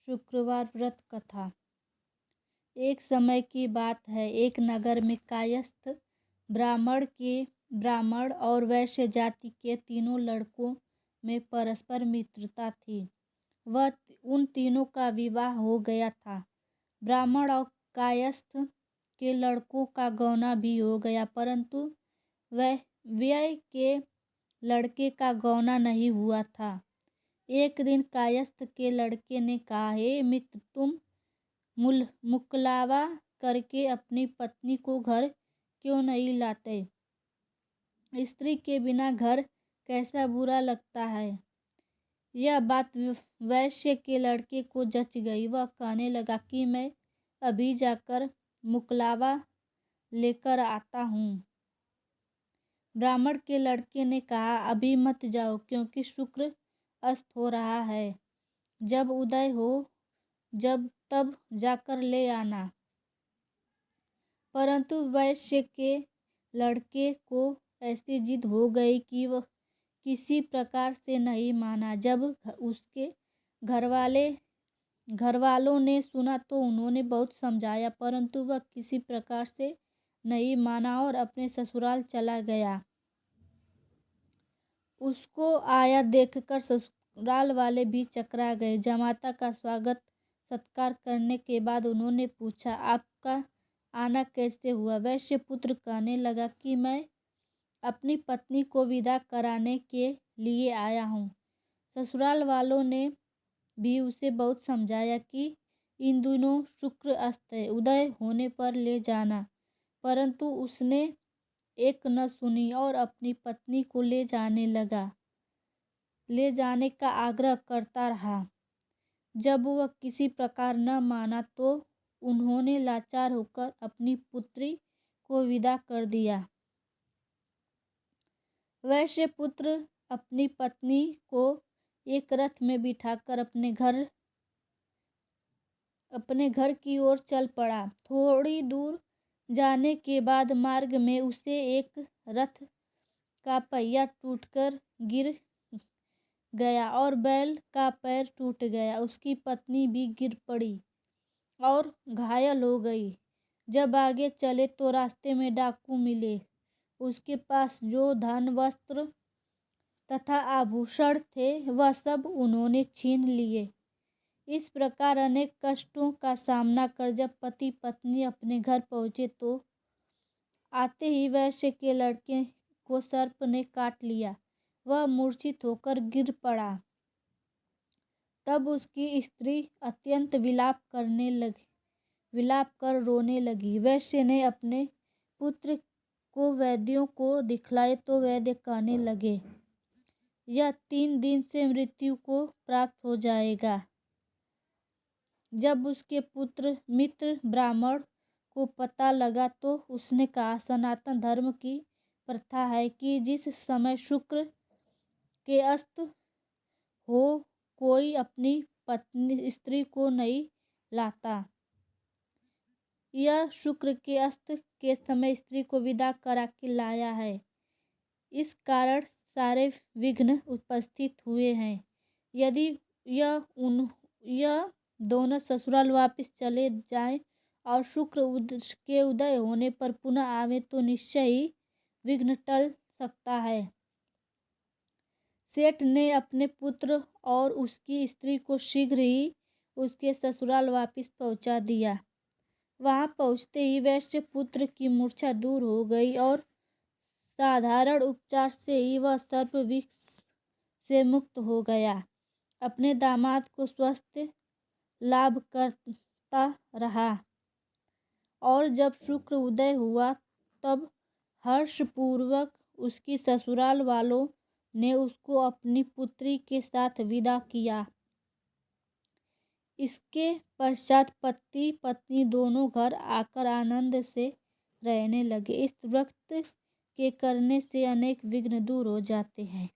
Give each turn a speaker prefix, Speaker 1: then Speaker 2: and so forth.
Speaker 1: शुक्रवार व्रत कथा। एक समय की बात है, एक नगर में कायस्थ ब्राह्मण और वैश्य जाति के तीनों लड़कों में परस्पर मित्रता थी। वह उन तीनों का विवाह हो गया था। ब्राह्मण और कायस्थ के लड़कों का गौना भी हो गया, परंतु व्यय के लड़के का गौना नहीं हुआ था। एक दिन कायस्थ के लड़के ने कहा, हे मित्र, तुम मुकलावा करके अपनी पत्नी को घर क्यों नहीं लाते? स्त्री के बिना घर कैसा बुरा लगता है। यह बात वैश्य के लड़के को जच गई। वह कहने लगा कि मैं अभी जाकर मुकलावा लेकर आता हूँ। ब्राह्मण के लड़के ने कहा, अभी मत जाओ, क्योंकि शुक्र अस्त हो रहा है। जब उदय हो तब जाकर ले आना। परंतु वैश्य के लड़के को ऐसी जिद हो गई कि वह किसी प्रकार से नहीं माना। जब उसके घरवालों ने सुना तो उन्होंने बहुत समझाया, परंतु वह किसी प्रकार से नहीं माना और अपने ससुराल चला गया। उसको आया देखकर ससुराल वाले भी चकरा गए। जमाता का स्वागत सत्कार करने के बाद उन्होंने पूछा, आपका आना कैसे हुआ? वैश्य पुत्र कहने लगा कि मैं अपनी पत्नी को विदा कराने के लिए आया हूँ। ससुराल वालों ने भी उसे बहुत समझाया कि इन दिनों शुक्र अस्त है, उदय होने पर ले जाना, परंतु उसने एक न सुनी और अपनी पत्नी को ले जाने का आग्रह करता रहा। जब वह किसी प्रकार न माना तो उन्होंने लाचार होकर अपनी पुत्री को विदा कर दिया। वैश्य पुत्र अपनी पत्नी को एक रथ में बिठाकर अपने घर की ओर चल पड़ा। थोड़ी दूर जाने के बाद मार्ग में उसे एक रथ का पहिया टूटकर गिर गया और बैल का पैर टूट गया। उसकी पत्नी भी गिर पड़ी और घायल हो गई। जब आगे चले तो रास्ते में डाकू मिले। उसके पास जो धन, वस्त्र तथा आभूषण थे वह सब उन्होंने छीन लिए। इस प्रकार अनेक कष्टों का सामना कर जब पति पत्नी अपने घर पहुँचे तो आते ही वैश्य के लड़के को सर्प ने काट लिया। वह मूर्छित होकर गिर पड़ा। तब उसकी स्त्री अत्यंत विलाप कर रोने लगी। वैश्य ने अपने पुत्र को वैद्यों को दिखलाए तो वैद्य कहने लगे, यह 3 दिन से मृत्यु को प्राप्त हो जाएगा। जब उसके मित्र ब्राह्मण को पता लगा तो उसने कहा, सनातन धर्म की प्रथा है कि जिस समय शुक्र के अस्त हो कोई अपनी स्त्री को नहीं लाता। यह शुक्र के अस्त के समय स्त्री को विदा करा के लाया है। इस कारण सारे विघ्न उपस्थित हुए हैं। यदि यह दोनों ससुराल वापस चले जाएं और शुक्र के उदय होने पर पुनः आवे तो निश्चय ही विघ्न टल सकता है। सेठ ने अपने पुत्र और उसकी स्त्री को शीघ्र ही उसके ससुराल वापस पहुंचा दिया। वहां पहुंचते ही वैश्य पुत्र की मूर्छा दूर हो गई और साधारण उपचार से ही वह सर्प विष से मुक्त हो गया। अपने दामाद को स्वास्थ्य लाभ करता रहा और जब शुक्र उदय हुआ तब हर्षपूर्वक उसकी ससुराल वालों ने उसको अपनी पुत्री के साथ विदा किया। इसके पश्चात पति पत्नी दोनों घर आकर आनंद से रहने लगे। इस व्रत के करने से अनेक विघ्न दूर हो जाते हैं।